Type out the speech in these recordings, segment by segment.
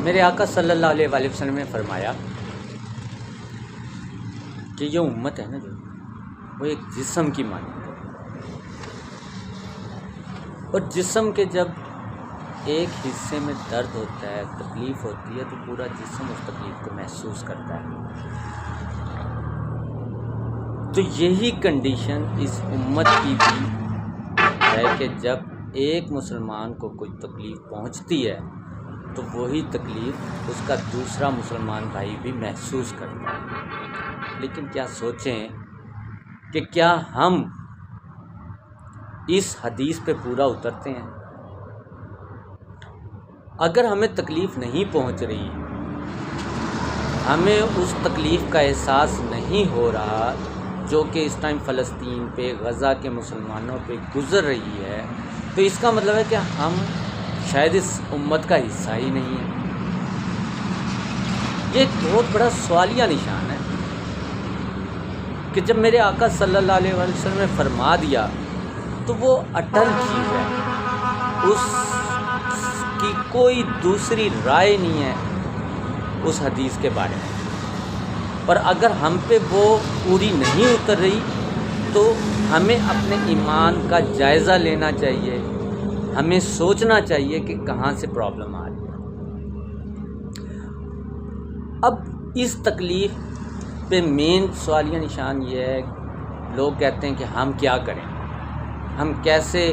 میرے آقا صلی اللہ علیہ وآلہ وسلم نے فرمایا کہ یہ امت ہے نا جو وہ ایک جسم کی مانند ہے، اور جسم کے جب ایک حصے میں درد ہوتا ہے، تکلیف ہوتی ہے، تو پورا جسم اس تکلیف کو محسوس کرتا ہے۔ تو یہی کنڈیشن اس امت کی بھی ہے کہ جب ایک مسلمان کو کوئی تکلیف پہنچتی ہے تو وہی تکلیف اس کا دوسرا مسلمان بھائی بھی محسوس کرتا ہے۔ لیکن کیا سوچیں کہ کیا ہم اس حدیث پہ پورا اترتے ہیں؟ اگر ہمیں تکلیف نہیں پہنچ رہی، ہمیں اس تکلیف کا احساس نہیں ہو رہا جو کہ اس ٹائم فلسطین پہ، غزہ کے مسلمانوں پہ گزر رہی ہے، تو اس کا مطلب ہے کہ ہم شاید اس امت کا حصہ ہی نہیں ہے۔ یہ ایک بہت بڑا سوالیہ نشان ہے کہ جب میرے آقا صلی اللہ علیہ وآلہ وسلم نے فرما دیا تو وہ اٹل چیز ہے، اس کی کوئی دوسری رائے نہیں ہے اس حدیث کے بارے میں۔ اور اگر ہم پہ وہ پوری نہیں اتر رہی تو ہمیں اپنے ایمان کا جائزہ لینا چاہیے، ہمیں سوچنا چاہیے کہ کہاں سے پرابلم آ رہی ہے۔ اب اس تکلیف پہ مین سوالیہ نشان یہ ہے، لوگ کہتے ہیں کہ ہم کیا کریں، ہم کیسے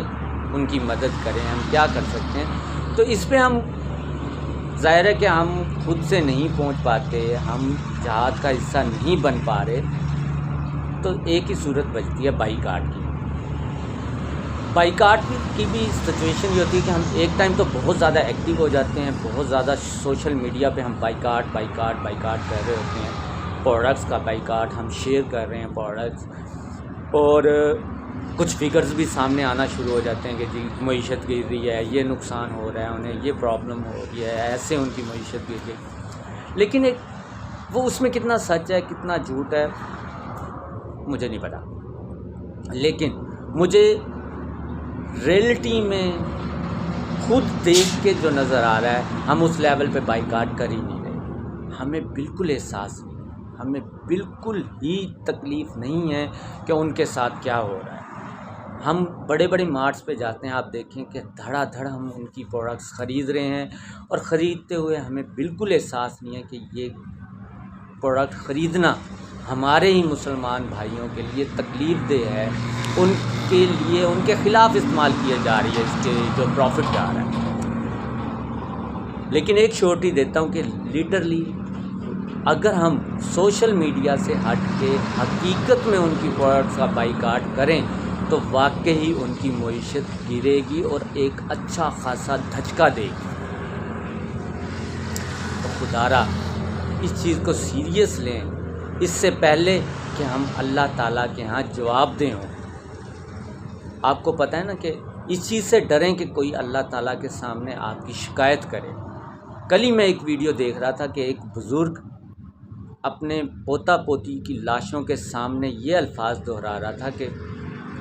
ان کی مدد کریں، ہم کیا کر سکتے ہیں۔ تو اس پہ ہم ظاہر ہے کہ ہم خود سے نہیں پہنچ پاتے، ہم جہاد کا حصہ نہیں بن پا رہے، تو ایک ہی صورت بچتی ہے بائیکاٹ کی۔ بائیکاٹ کی بھی سچویشن یہ ہوتی ہے کہ ہم ایک ٹائم تو بہت زیادہ ایکٹیو ہو جاتے ہیں، بہت زیادہ سوشل میڈیا پہ ہم بائیکاٹ کر رہے ہوتے ہیں، پروڈکٹس کا بائیکاٹ ہم شیئر کر رہے ہیں پروڈکٹس، اور کچھ فگرز بھی سامنے آنا شروع ہو جاتے ہیں کہ جی معیشت گر رہی ہے، یہ نقصان ہو رہا ہے انہیں، یہ پرابلم ہو رہی ہے، ایسے ان کی معیشت گر رہی ہے۔ لیکن وہ اس میں کتنا سچ ہے، کتنا جھوٹ ہے، مجھے نہیں پتا۔ لیکن مجھے ریئلٹی میں خود دیکھ کے جو نظر آ رہا ہے، ہم اس لیول پہ بائیکاٹ کر ہی نہیں رہے۔ ہمیں بالکل احساس نہیں، ہمیں بالکل ہی تکلیف نہیں ہے کہ ان کے ساتھ کیا ہو رہا ہے۔ ہم بڑے بڑے مارٹس پہ جاتے ہیں، آپ دیکھیں کہ دھڑا دھڑ ہم ان کی پروڈکٹس خرید رہے ہیں، اور خریدتے ہوئے ہمیں بالکل احساس نہیں ہے کہ یہ پروڈکٹ خریدنا ہمارے ہی مسلمان بھائیوں کے لیے تکلیف دہ ہے، ان کے لیے ان کے خلاف استعمال کیے جا رہی ہے اس کے جو پروفٹ جا رہا ہے۔ لیکن ایک شورٹی دیتا ہوں کہ لیٹرلی اگر ہم سوشل میڈیا سے ہٹ کے حقیقت میں ان کی پروڈکٹس کا بائیکاٹ کریں تو واقعی ان کی معیشت گرے گی اور ایک اچھا خاصا دھچکا دے گی۔ تو خدارا اس چیز کو سیریس لیں، اس سے پہلے کہ ہم اللہ تعالیٰ کے ہاں جواب دیں ہوں۔ آپ کو پتہ ہے نا کہ اس چیز سے ڈریں کہ کوئی اللہ تعالیٰ کے سامنے آپ کی شکایت کرے۔ کل ہی میں ایک ویڈیو دیکھ رہا تھا کہ ایک بزرگ اپنے پوتا پوتی کی لاشوں کے سامنے یہ الفاظ دہرا رہا تھا کہ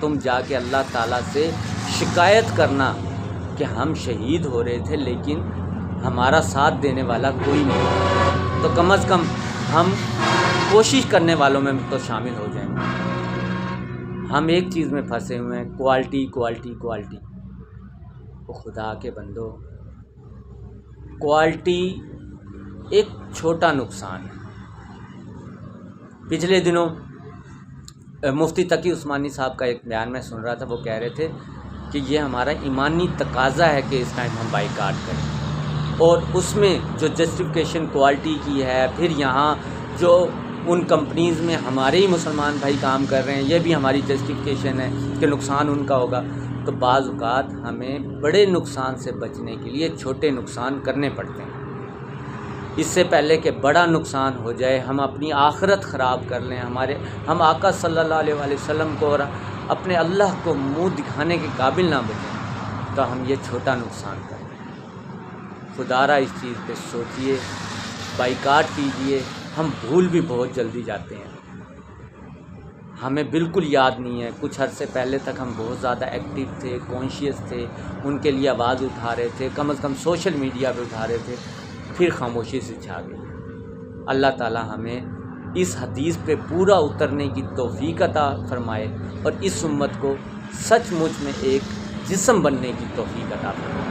تم جا کے اللہ تعالیٰ سے شکایت کرنا کہ ہم شہید ہو رہے تھے لیکن ہمارا ساتھ دینے والا کوئی نہیں، تو کم از کم ہم کوشش کرنے والوں میں تو شامل ہو جائیں گے۔ ہم ایک چیز میں پھنسے ہوئے ہیں، کوالٹی۔ وہ خدا کے بندو، کوالٹی ایک چھوٹا نقصان ہے۔ پچھلے دنوں مفتی تقی عثمانی صاحب کا ایک بیان میں سن رہا تھا، وہ کہہ رہے تھے کہ یہ ہمارا ایمانی تقاضا ہے کہ اس ٹائم ہم بائیکاٹ کریں، اور اس میں جو جسٹیفیکیشن کوالٹی کی ہے، پھر یہاں جو ان کمپنیز میں ہمارے ہی مسلمان بھائی کام کر رہے ہیں، یہ بھی ہماری جسٹیفیکیشن ہے کہ نقصان ان کا ہوگا۔ تو بعض اوقات ہمیں بڑے نقصان سے بچنے کے لیے چھوٹے نقصان کرنے پڑتے ہیں، اس سے پہلے کہ بڑا نقصان ہو جائے، ہم اپنی آخرت خراب کر لیں، ہم آقا صلی اللہ علیہ وآلہ وسلم کو اور اپنے اللہ کو منہ دکھانے کے قابل نہ بچیں، تو ہم یہ چھوٹا نقصان کریں۔ خدارا اس چیز پہ سوچئے، بائیکاٹ کیجئے۔ ہم بھول بھی بہت جلدی جاتے ہیں، ہمیں بالکل یاد نہیں ہے۔ کچھ عرصے پہلے تک ہم بہت زیادہ ایکٹیو تھے، کانشیس تھے، ان کے لیے آواز اٹھا رہے تھے، کم از کم سوشل میڈیا پہ اٹھا رہے تھے۔ پھر خاموشی سے چھا گئی۔ اللہ تعالی ہمیں اس حدیث پہ پورا اترنے کی توفیق عطا فرمائے اور اس امت کو سچ مچ میں ایک جسم بننے کی توفیق عطا فرمائے۔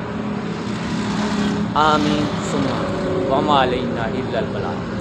آمین ثم آمین وما علینا الا البلاغ۔